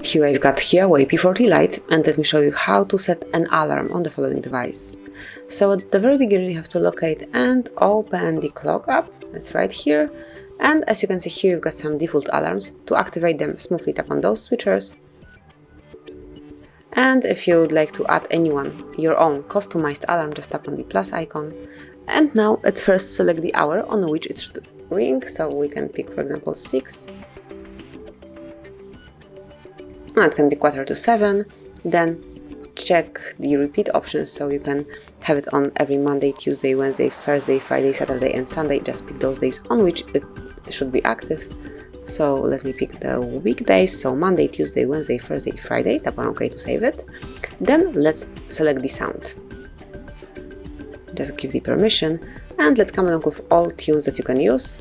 Here I've got HUAWEI P40 Lite, and let me show you how to set an alarm on the following device. So at the very beginning you have to locate and open the clock app. It's right here, and as you can see here you've got some default alarms. To activate them, smoothly tap on those switchers. And if you would like to add a new one, your own customized alarm, just tap on the plus icon. And now at first select the hour on which it should ring, so we can pick for example 6. It can be 6:45. Then check the repeat options, so you can have it on every Monday, Tuesday, Wednesday, Thursday, Friday, Saturday and Sunday. Just pick those days on which it should be active. So let me pick the weekdays, so Monday, Tuesday, Wednesday, Thursday, Friday. Tap on OK to save it. Then let's select the sound. Just give the permission and let's come along with all tunes that you can use.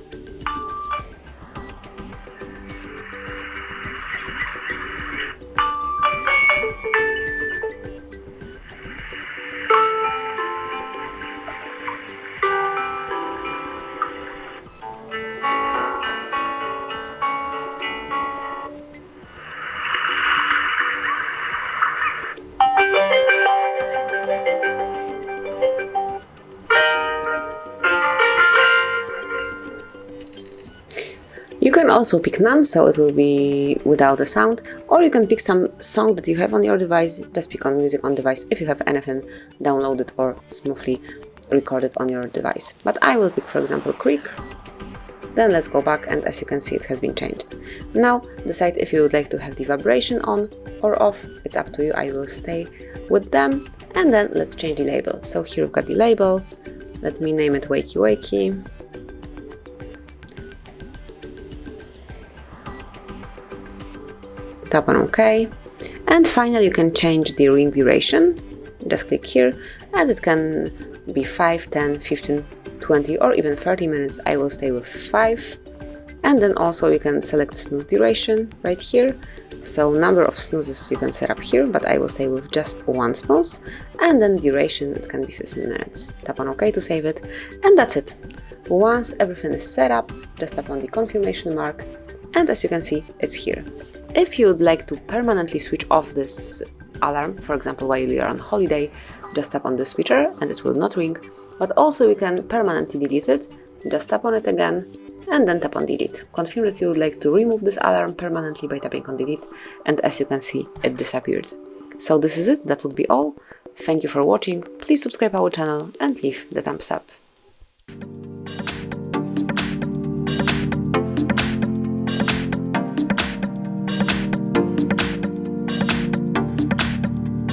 You can also pick none, so it will be without a sound, or you can pick some song that you have on your device. Just pick on music on device if you have anything downloaded or smoothly recorded on your device. But I will pick for example Creek. Then let's go back, and as you can see it has been changed. Now decide if you would like to have the vibration on or off. It's up to you. I will stay with them, and then let's change the label. So here we've got the label. Let me name it Wakey Wakey. Tap on OK, and finally you can change the ring duration. Just click here, and it can be 5, 10, 15, 20 or even 30 minutes. I will stay with 5. And then also you can select snooze duration right here. So number of snoozes you can set up here, but I will stay with just 1 snooze. And then duration, it can be 15 minutes. Tap on OK to save it, and that's it. Once everything is set up, just tap on the confirmation mark, and as you can see, it's here. If you would like to permanently switch off this alarm, for example while you are on holiday, just tap on the switcher and it will not ring. But also you can permanently delete it. Just tap on it again and then tap on delete. Confirm that you would like to remove this alarm permanently by tapping on delete, and as you can see, it disappeared. So this is it, that would be all. Thank you for watching, please subscribe our channel and leave the thumbs up.